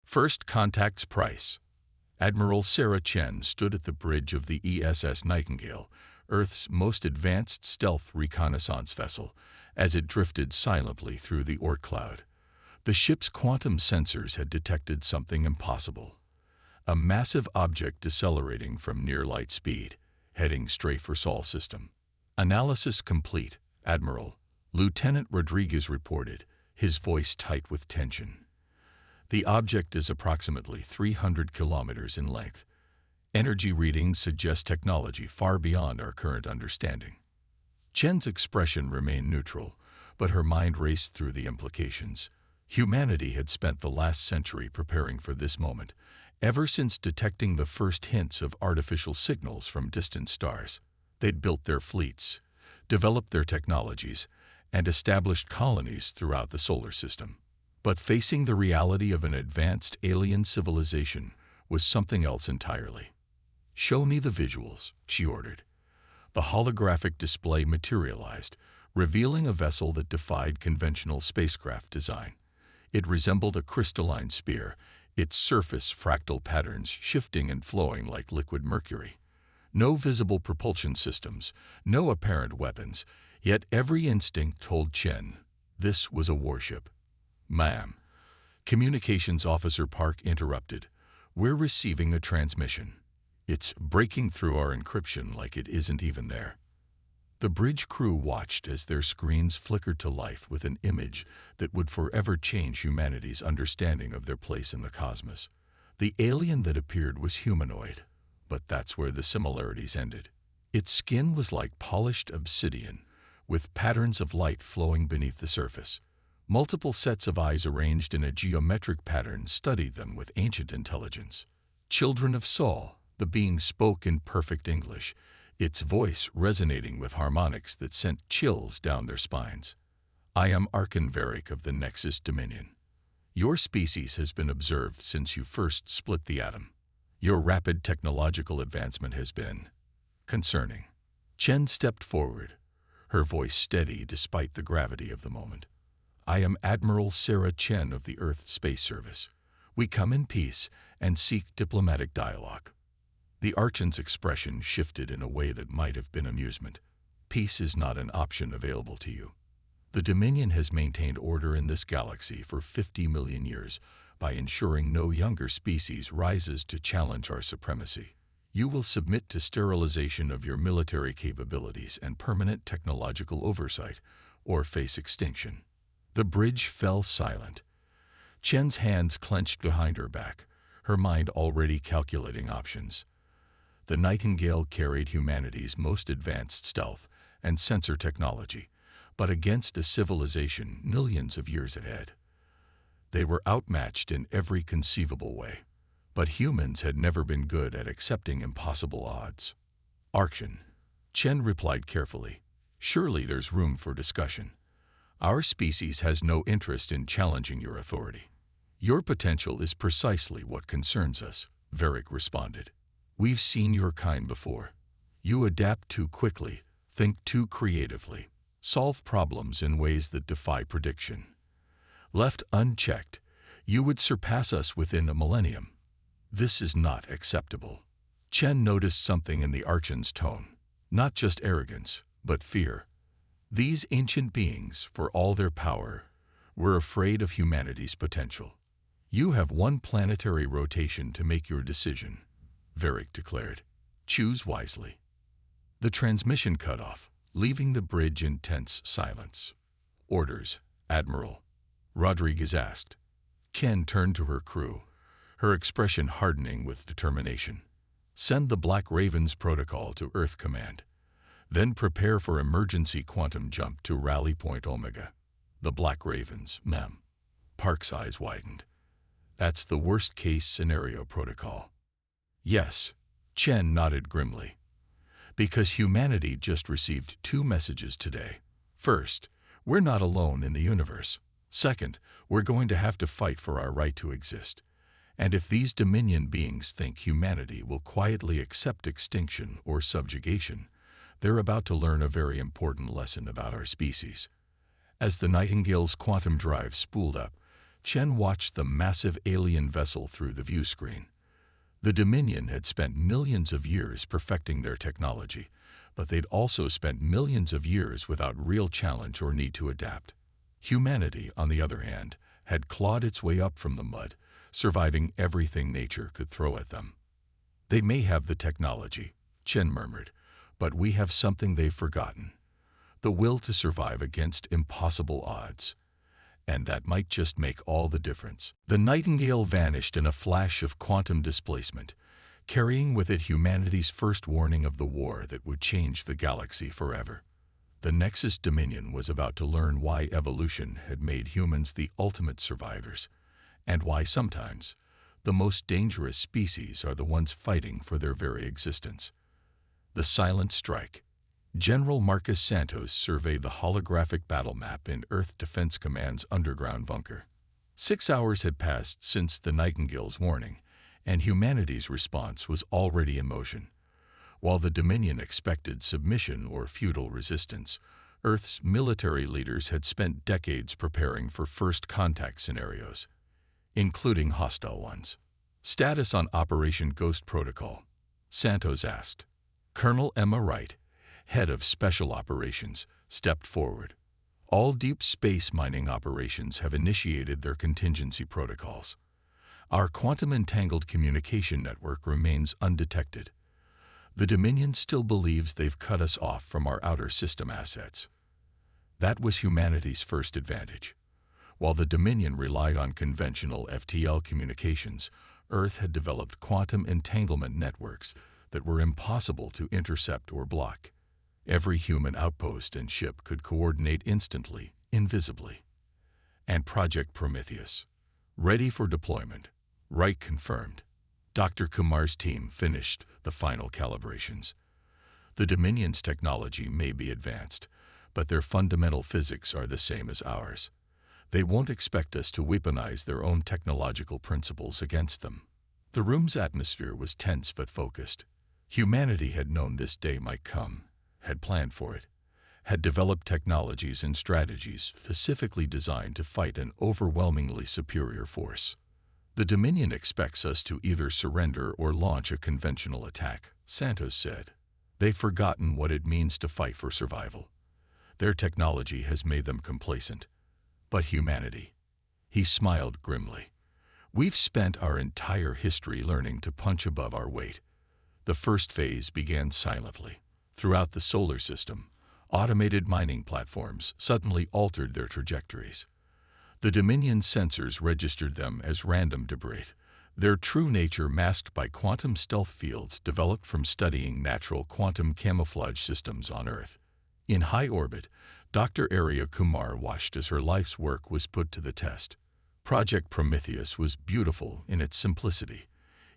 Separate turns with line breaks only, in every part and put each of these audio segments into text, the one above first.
First Contact's Price. Admiral Sarah Chen stood at the bridge of the ESS Nightingale, Earth's most advanced stealth reconnaissance vessel, as it drifted silently through the Oort cloud. The ship's quantum sensors had detected something impossible. A massive object decelerating from near-light speed, heading straight for Sol system. Analysis complete, Admiral. Lieutenant Rodriguez reported, his voice tight with tension. The object is approximately 300 kilometers in length. Energy readings suggest technology far beyond our current understanding. Chen's expression remained neutral, but her mind raced through the implications. Humanity had spent the last century preparing for this moment, ever since detecting the first hints of artificial signals from distant stars. They'd built their fleets, developed their technologies, and established colonies throughout the solar system. But facing the reality of an advanced alien civilization was something else entirely. "Show me the visuals," she ordered. The holographic display materialized, revealing a vessel that defied conventional spacecraft design. It resembled a crystalline sphere, its surface fractal patterns shifting and flowing like liquid mercury. No visible propulsion systems, no apparent weapons, yet every instinct told Chen this was a warship. "Ma'am," Communications Officer Park interrupted, "we're receiving a transmission. It's breaking through our encryption like it isn't even there." The bridge crew watched as their screens flickered to life with an image that would forever change humanity's understanding of their place in the cosmos. The alien that appeared was humanoid, but that's where the similarities ended. Its skin was like polished obsidian, with patterns of light flowing beneath the surface. Multiple sets of eyes arranged in a geometric pattern studied them with ancient intelligence. "Children of Sol," the being spoke in perfect English, its voice resonating with harmonics that sent chills down their spines. "I am Archonveric of the Nexus Dominion. Your species has been observed since you first split the atom. Your rapid technological advancement has been concerning." Chen stepped forward, her voice steady despite the gravity of the moment. "I am Admiral Sarah Chen of the Earth Space Service. We come in peace and seek diplomatic dialogue." The Archon's expression shifted in a way that might have been amusement. "Peace is not an option available to you. The Dominion has maintained order in this galaxy for 50 million years by ensuring no younger species rises to challenge our supremacy. You will submit to sterilization of your military capabilities and permanent technological oversight, or face extinction." The bridge fell silent. Chen's hands clenched behind her back, her mind already calculating options. The Nightingale carried humanity's most advanced stealth and sensor technology, but against a civilization millions of years ahead. They were outmatched in every conceivable way, but humans had never been good at accepting impossible odds. "Archon," Chen replied carefully, "surely there's room for discussion. Our species has no interest in challenging your authority." "Your potential is precisely what concerns us," Varick responded. "We've seen your kind before. You adapt too quickly, think too creatively, solve problems in ways that defy prediction. Left unchecked, you would surpass us within a millennium. This is not acceptable." Chen noticed something in the Archon's tone, not just arrogance, but fear. These ancient beings, for all their power, were afraid of humanity's potential. "You have one planetary rotation to make your decision," Varick declared. "Choose wisely." The transmission cut off, leaving the bridge in tense silence. "Orders, Admiral," Rodriguez asked. Chen turned to her crew, her expression hardening with determination. "Send the Black Ravens protocol to Earth Command. Then prepare for emergency quantum jump to Rally Point Omega." "The Black Ravens, ma'am." Park's eyes widened. "That's the worst-case scenario protocol." "Yes," Chen nodded grimly. "Because humanity just received 2 messages today. First, we're not alone in the universe. Second, we're going to have to fight for our right to exist. And if these Dominion beings think humanity will quietly accept extinction or subjugation, they're about to learn a very important lesson about our species." As the Nightingale's quantum drive spooled up, Chen watched the massive alien vessel through the view screen. The Dominion had spent millions of years perfecting their technology, but they'd also spent millions of years without real challenge or need to adapt. Humanity, on the other hand, had clawed its way up from the mud, surviving everything nature could throw at them. They may have the technology, Chen murmured, but we have something they've forgotten: the will to survive against impossible odds. And that might just make all the difference. The Nightingale vanished in a flash of quantum displacement, carrying with it humanity's first warning of the war that would change the galaxy forever. The Nexus Dominion was about to learn why evolution had made humans the ultimate survivors, and why sometimes the most dangerous species are the ones fighting for their very existence. The Silent Strike. General Marcus Santos surveyed the holographic battle map in Earth Defense Command's underground bunker. 6 hours had passed since the Nightingale's warning, and humanity's response was already in motion. While the Dominion expected submission or futile resistance, Earth's military leaders had spent decades preparing for first contact scenarios, including hostile ones. Status on Operation Ghost Protocol, Santos asked. Colonel Emma Wright, head of Special Operations, stepped forward. All deep space mining operations have initiated their contingency protocols. Our quantum-entangled communication network remains undetected. The Dominion still believes they've cut us off from our outer system assets. That was humanity's first advantage. While the Dominion relied on conventional FTL communications, Earth had developed quantum entanglement networks that were impossible to intercept or block. Every human outpost and ship could coordinate instantly, invisibly. And Project Prometheus, ready for deployment, Wright confirmed. Dr. Kumar's team finished the final calibrations. The Dominion's technology may be advanced, but their fundamental physics are the same as ours. They won't expect us to weaponize their own technological principles against them. The room's atmosphere was tense but focused. Humanity had known this day might come, had planned for it, had developed technologies and strategies specifically designed to fight an overwhelmingly superior force. The Dominion expects us to either surrender or launch a conventional attack, Santos said. They've forgotten what it means to fight for survival. Their technology has made them complacent. But humanity, he smiled grimly. We've spent our entire history learning to punch above our weight. The first phase began silently. Throughout the solar system, automated mining platforms suddenly altered their trajectories. The Dominion sensors registered them as random debris, their true nature masked by quantum stealth fields developed from studying natural quantum camouflage systems on Earth. In high orbit, Dr. Arya Kumar watched as her life's work was put to the test. Project Prometheus was beautiful in its simplicity.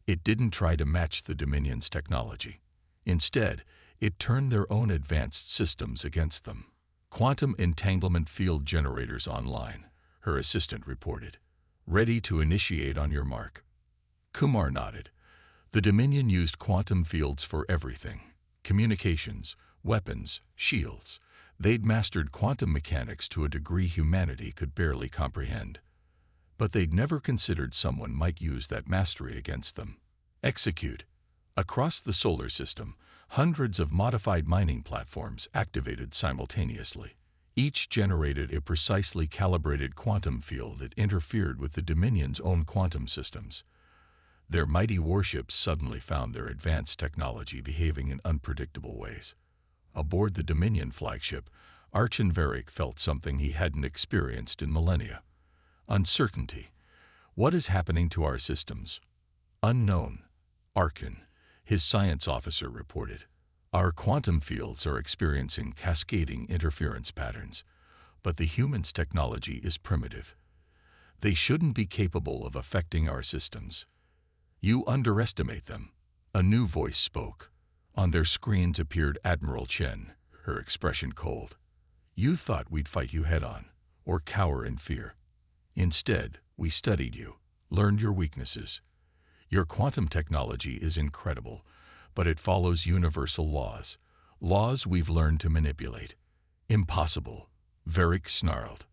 It didn't try to match the Dominion's technology. Instead, it turned their own advanced systems against them. Quantum entanglement field generators online, her assistant reported. Ready to initiate on your mark. Kumar nodded. The Dominion used quantum fields for everything: communications, weapons, shields. They'd mastered quantum mechanics to a degree humanity could barely comprehend. But they'd never considered someone might use that mastery against them. Execute. Across the solar system, hundreds of modified mining platforms activated simultaneously. Each generated a precisely calibrated quantum field that interfered with the Dominion's own quantum systems. Their mighty warships suddenly found their advanced technology behaving in unpredictable ways. Aboard the Dominion flagship, Archon Varric felt something he hadn't experienced in millennia. Uncertainty. What is happening to our systems? Unknown. Archon, his science officer, reported. Our quantum fields are experiencing cascading interference patterns, but the humans' technology is primitive. They shouldn't be capable of affecting our systems. You underestimate them. A new voice spoke. On their screens appeared Admiral Chen, her expression cold. You thought we'd fight you head-on, or cower in fear. Instead, we studied you, learned your weaknesses. Your quantum technology is incredible, but it follows universal laws, laws we've learned to manipulate. Impossible, Varric snarled.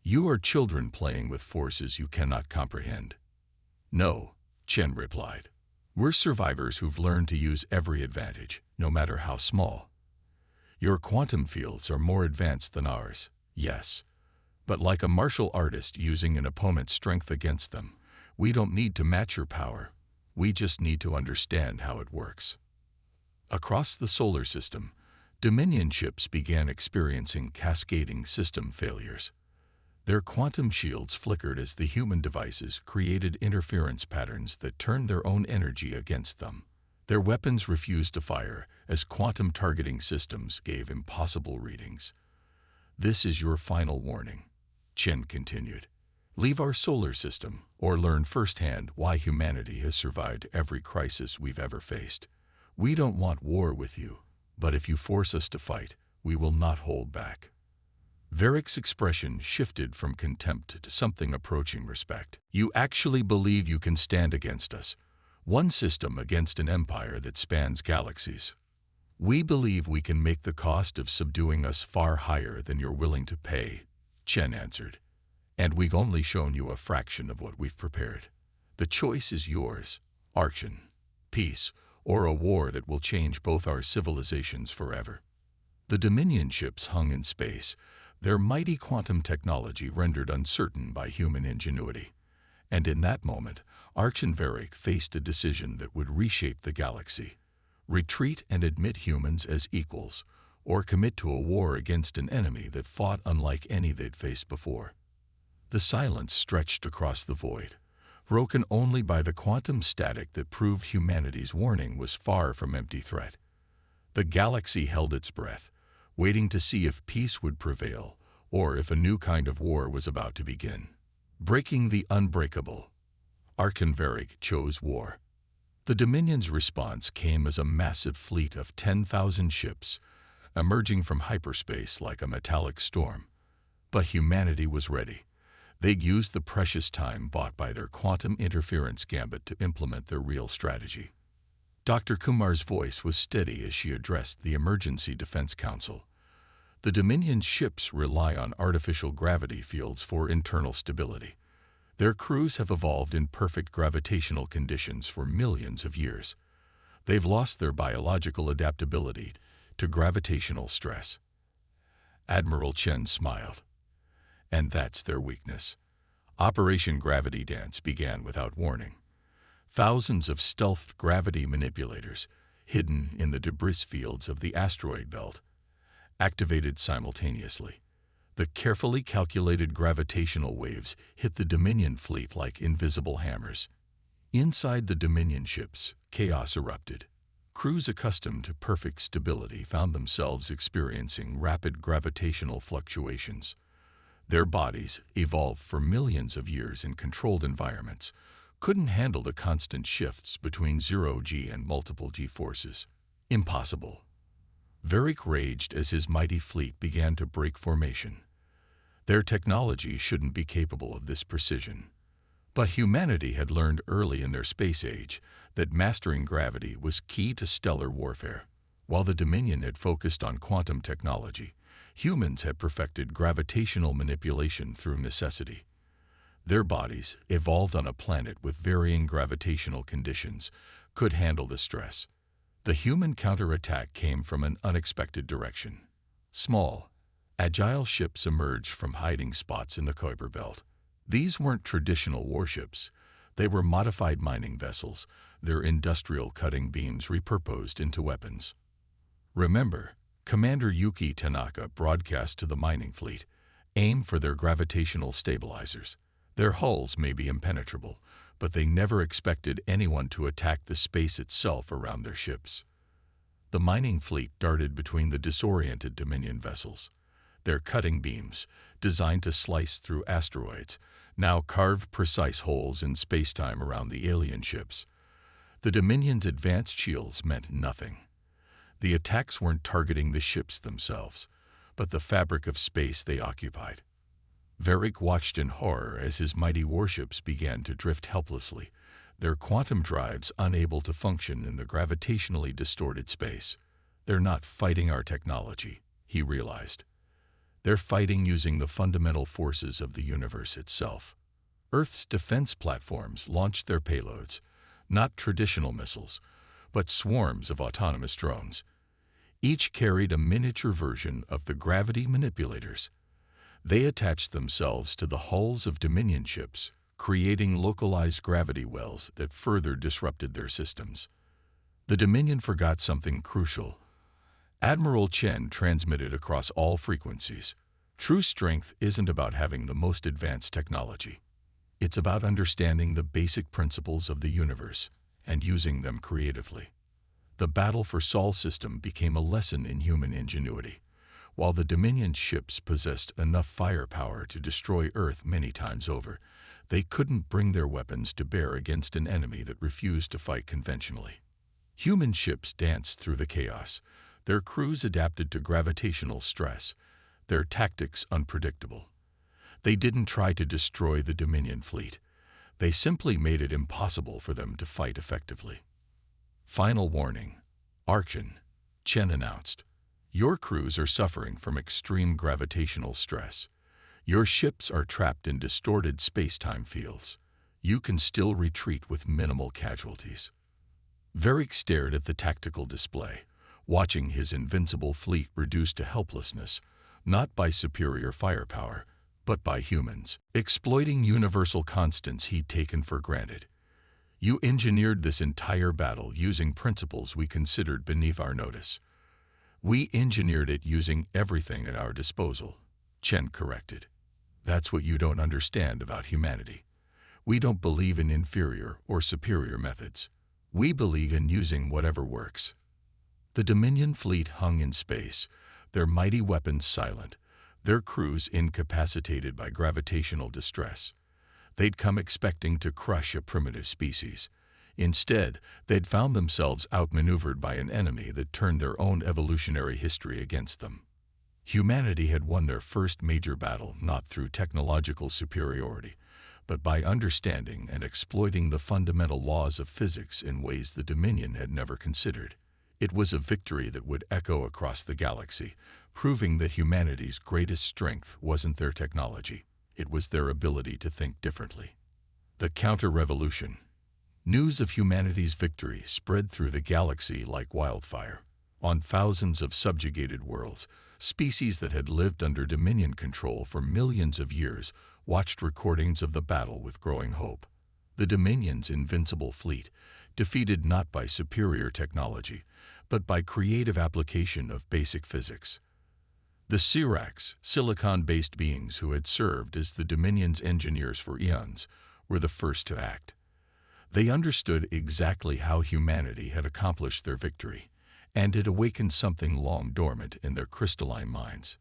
You are children playing with forces you cannot comprehend. No, Chen replied. We're survivors who've learned to use every advantage, no matter how small. Your quantum fields are more advanced than ours, yes. But like a martial artist using an opponent's strength against them, we don't need to match your power. We just need to understand how it works. Across the solar system, Dominion ships began experiencing cascading system failures. Their quantum shields flickered as the human devices created interference patterns that turned their own energy against them. Their weapons refused to fire as quantum targeting systems gave impossible readings. This is your final warning, Chen continued. Leave our solar system or learn firsthand why humanity has survived every crisis we've ever faced. We don't want war with you, but if you force us to fight, we will not hold back. Varric's expression shifted from contempt to something approaching respect. You actually believe you can stand against us, one system against an empire that spans galaxies. We believe we can make the cost of subduing us far higher than you're willing to pay, Chen answered. And we've only shown you a fraction of what we've prepared. The choice is yours, action, peace, or a war that will change both our civilizations forever. The Dominion ships hung in space, their mighty quantum technology rendered uncertain by human ingenuity. And in that moment, Arch and Varric faced a decision that would reshape the galaxy. Retreat and admit humans as equals, or commit to a war against an enemy that fought unlike any they'd faced before. The silence stretched across the void, broken only by the quantum static that proved humanity's warning was far from empty threat. The galaxy held its breath, waiting to see if peace would prevail or if a new kind of war was about to begin. Breaking the unbreakable, Arch and Varric chose war. The Dominion's response came as a massive fleet of 10,000 ships, emerging from hyperspace like a metallic storm. But humanity was ready. They'd used the precious time bought by their quantum interference gambit to implement their real strategy. Dr. Kumar's voice was steady as she addressed the Emergency Defense Council. The Dominion ships rely on artificial gravity fields for internal stability. Their crews have evolved in perfect gravitational conditions for millions of years. They've lost their biological adaptability to gravitational stress. Admiral Chen smiled. And that's their weakness. Operation Gravity Dance began without warning. Thousands of stealth gravity manipulators, hidden in the debris fields of the asteroid belt, activated simultaneously. The carefully calculated gravitational waves hit the Dominion fleet like invisible hammers. Inside the Dominion ships, chaos erupted. Crews accustomed to perfect stability found themselves experiencing rapid gravitational fluctuations. Their bodies, evolved for millions of years in controlled environments, couldn't handle the constant shifts between 0G and multiple G forces. Impossible. Varric raged as his mighty fleet began to break formation. Their technology shouldn't be capable of this precision. But humanity had learned early in their space age that mastering gravity was key to stellar warfare. While the Dominion had focused on quantum technology, humans had perfected gravitational manipulation through necessity. Their bodies, evolved on a planet with varying gravitational conditions, could handle the stress. The human counterattack came from an unexpected direction. Small, agile ships emerged from hiding spots in the Kuiper Belt. These weren't traditional warships. They were modified mining vessels, their industrial cutting beams repurposed into weapons. Remember, Commander Yuki Tanaka broadcast to the mining fleet, aim for their gravitational stabilizers. Their hulls may be impenetrable, but they never expected anyone to attack the space itself around their ships. The mining fleet darted between the disoriented Dominion vessels. Their cutting beams, designed to slice through asteroids, now carved precise holes in spacetime around the alien ships. The Dominion's advanced shields meant nothing. The attacks weren't targeting the ships themselves, but the fabric of space they occupied. Varric watched in horror as his mighty warships began to drift helplessly, their quantum drives unable to function in the gravitationally distorted space. They're not fighting our technology, he realized. They're fighting using the fundamental forces of the universe itself. Earth's defense platforms launched their payloads, not traditional missiles, but swarms of autonomous drones. Each carried a miniature version of the gravity manipulators. They attached themselves to the hulls of Dominion ships, creating localized gravity wells that further disrupted their systems. The Dominion forgot something crucial. Admiral Chen transmitted across all frequencies. True strength isn't about having the most advanced technology. It's about understanding the basic principles of the universe and using them creatively. The battle for Sol system became a lesson in human ingenuity. While the Dominion ships possessed enough firepower to destroy Earth many times over, they couldn't bring their weapons to bear against an enemy that refused to fight conventionally. Human ships danced through the chaos. Their crews adapted to gravitational stress, their tactics unpredictable. They didn't try to destroy the Dominion fleet. They simply made it impossible for them to fight effectively. Final warning. Action, Chen announced. Your crews are suffering from extreme gravitational stress. Your ships are trapped in distorted space-time fields. You can still retreat with minimal casualties. Varric stared at the tactical display, watching his invincible fleet reduced to helplessness, not by superior firepower, but by humans, exploiting universal constants he'd taken for granted. You engineered this entire battle using principles we considered beneath our notice. We engineered it using everything at our disposal, Chen corrected. That's what you don't understand about humanity. We don't believe in inferior or superior methods. We believe in using whatever works. The Dominion fleet hung in space, their mighty weapons silent, their crews incapacitated by gravitational distress. They'd come expecting to crush a primitive species. Instead, they'd found themselves outmaneuvered by an enemy that turned their own evolutionary history against them. Humanity had won their first major battle not through technological superiority, but by understanding and exploiting the fundamental laws of physics in ways the Dominion had never considered. It was a victory that would echo across the galaxy, proving that humanity's greatest strength wasn't their technology, it was their ability to think differently. The counter-revolution. News of humanity's victory spread through the galaxy like wildfire. On thousands of subjugated worlds, species that had lived under Dominion control for millions of years watched recordings of the battle with growing hope. The Dominion's invincible fleet, defeated not by superior technology, but by creative application of basic physics. The Siracs, silicon-based beings who had served as the Dominion's engineers for eons, were the first to act. They understood exactly how humanity had accomplished their victory, and it awakened something long dormant in their crystalline minds: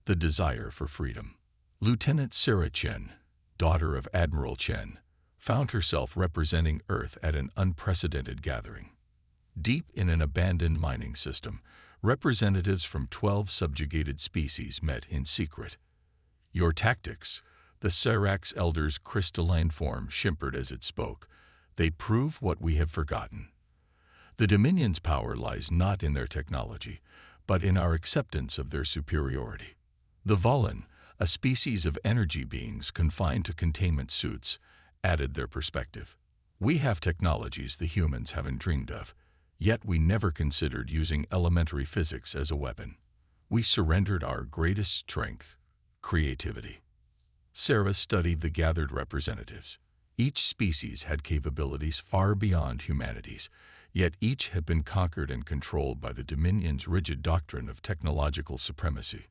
the desire for freedom. Lieutenant Sarah Chen, daughter of Admiral Chen, found herself representing Earth at an unprecedented gathering. Deep in an abandoned mining system, representatives from 12 subjugated species met in secret. Your tactics, the Sirac's elder's crystalline form shimmered as it spoke, they prove what we have forgotten. The Dominion's power lies not in their technology, but in our acceptance of their superiority. The Volin, a species of energy beings confined to containment suits, added their perspective. We have technologies the humans haven't dreamed of, yet we never considered using elementary physics as a weapon. We surrendered our greatest strength, creativity. Sarah studied the gathered representatives. Each species had capabilities far beyond humanity's, yet each had been conquered and controlled by the Dominion's rigid doctrine of technological supremacy.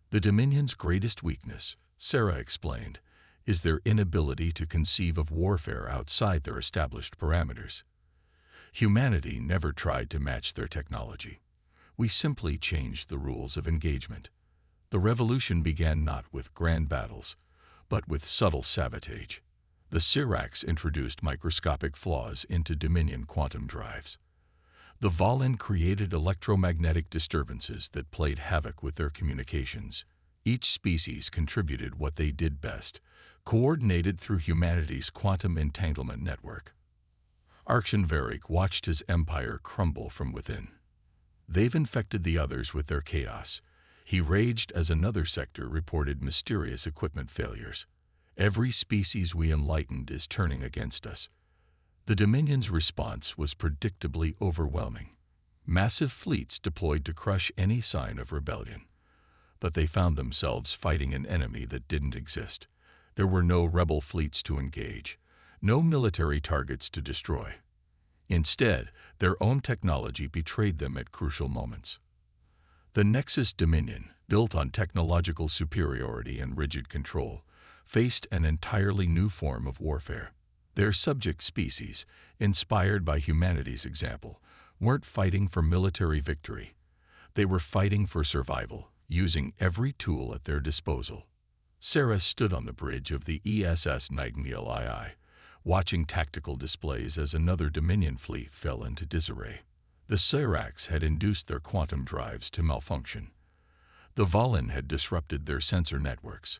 The Dominion's greatest weakness, Sarah explained, is their inability to conceive of warfare outside their established parameters. Humanity never tried to match their technology. We simply changed the rules of engagement. The revolution began not with grand battles, but with subtle sabotage. The Siracs introduced microscopic flaws into Dominion quantum drives. The Volin created electromagnetic disturbances that played havoc with their communications. Each species contributed what they did best, coordinated through humanity's quantum entanglement network. Varric watched his empire crumble from within. They've infected the others with their chaos, He raged as another sector reported mysterious equipment failures. Every species we enlightened is turning against us. The Dominion's response was predictably overwhelming. Massive fleets deployed to crush any sign of rebellion. But they found themselves fighting an enemy that didn't exist. There were no rebel fleets to engage, no military targets to destroy. Instead, their own technology betrayed them at crucial moments. The Nexus Dominion, built on technological superiority and rigid control, faced an entirely new form of warfare. Their subject species, inspired by humanity's example, weren't fighting for military victory. They were fighting for survival, using every tool at their disposal. Sarah stood on the bridge of the ESS Nightingale II, watching tactical displays as another Dominion fleet fell into disarray. The Cyrax had induced their quantum drives to malfunction. The Valen had disrupted their sensor networks,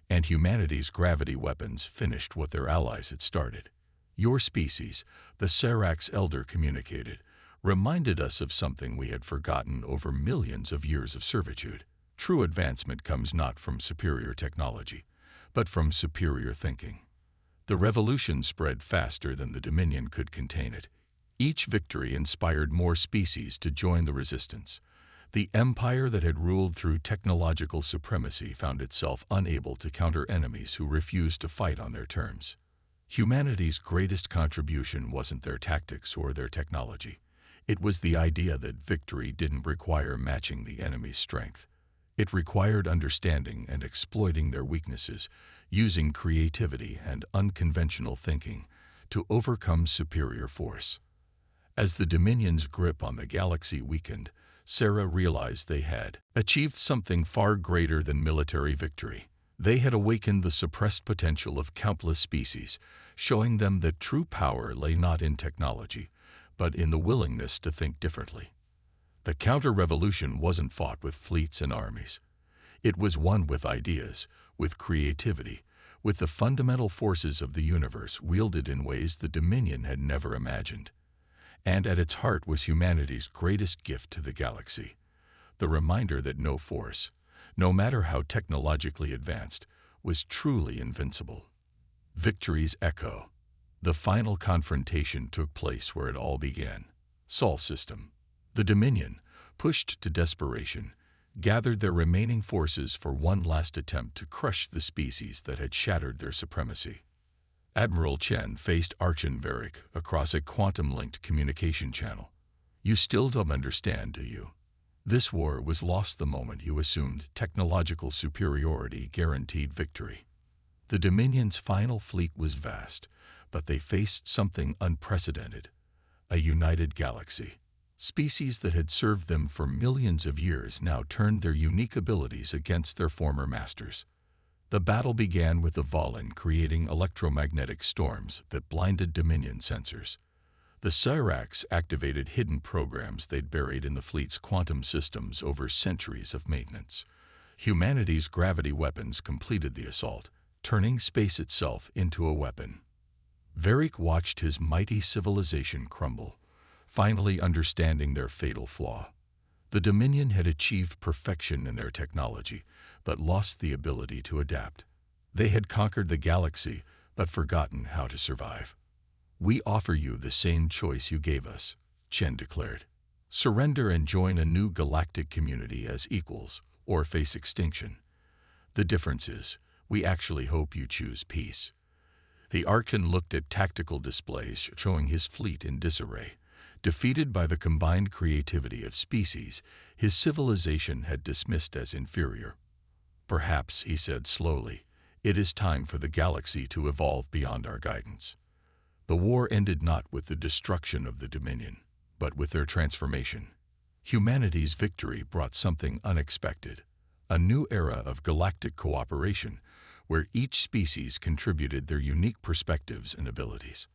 and humanity's gravity weapons finished what their allies had started. Your species, the Cyrax Elder communicated, reminded us of something we had forgotten over millions of years of servitude. True advancement comes not from superior technology, but from superior thinking. The revolution spread faster than the Dominion could contain it. Each victory inspired more species to join the resistance. The empire that had ruled through technological supremacy found itself unable to counter enemies who refused to fight on their terms. Humanity's greatest contribution wasn't their tactics or their technology. It was the idea that victory didn't require matching the enemy's strength. It required understanding and exploiting their weaknesses, using creativity and unconventional thinking to overcome superior force. As the Dominion's grip on the galaxy weakened, Sarah realized they had achieved something far greater than military victory. They had awakened the suppressed potential of countless species, showing them that true power lay not in technology, but in the willingness to think differently. The counter-revolution wasn't fought with fleets and armies. It was won with ideas, with creativity, with the fundamental forces of the universe wielded in ways the Dominion had never imagined. And at its heart was humanity's greatest gift to the galaxy, the reminder that no force, no matter how technologically advanced, was truly invincible. Victory's echo. The final confrontation took place where it all began. Sol System. The Dominion, pushed to desperation, gathered their remaining forces for one last attempt to crush the species that had shattered their supremacy. Admiral Chen faced Archon Varric across a quantum-linked communication channel. You still don't understand, do you? This war was lost the moment you assumed technological superiority guaranteed victory. The Dominion's final fleet was vast, but they faced something unprecedented: a united galaxy. Species that had served them for millions of years now turned their unique abilities against their former masters. The battle began with the Valen creating electromagnetic storms that blinded Dominion sensors. The Cyrax activated hidden programs they'd buried in the fleet's quantum systems over centuries of maintenance. Humanity's gravity weapons completed the assault, turning space itself into a weapon. Varric watched his mighty civilization crumble, finally understanding their fatal flaw. The Dominion had achieved perfection in their technology, but lost the ability to adapt. They had conquered the galaxy, but forgotten how to survive. We offer you the same choice you gave us, Chen declared. Surrender and join a new galactic community as equals, or face extinction. The difference is, we actually hope you choose peace. The Archon looked at tactical displays showing his fleet in disarray. Defeated by the combined creativity of species, his civilization had dismissed as inferior. Perhaps, he said slowly, it is time for the galaxy to evolve beyond our guidance. The war ended not with the destruction of the Dominion, but with their transformation. Humanity's victory brought something unexpected, a new era of galactic cooperation, where each species contributed their unique perspectives and abilities.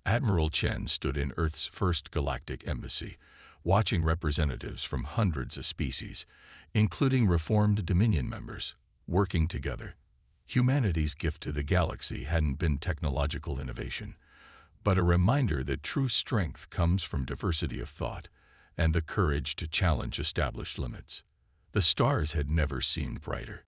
Admiral Chen stood in Earth's first galactic embassy, watching representatives from hundreds of species, including reformed Dominion members, working together. Humanity's gift to the galaxy hadn't been technological innovation, but a reminder that true strength comes from diversity of thought and the courage to challenge established limits. The stars had never seemed brighter.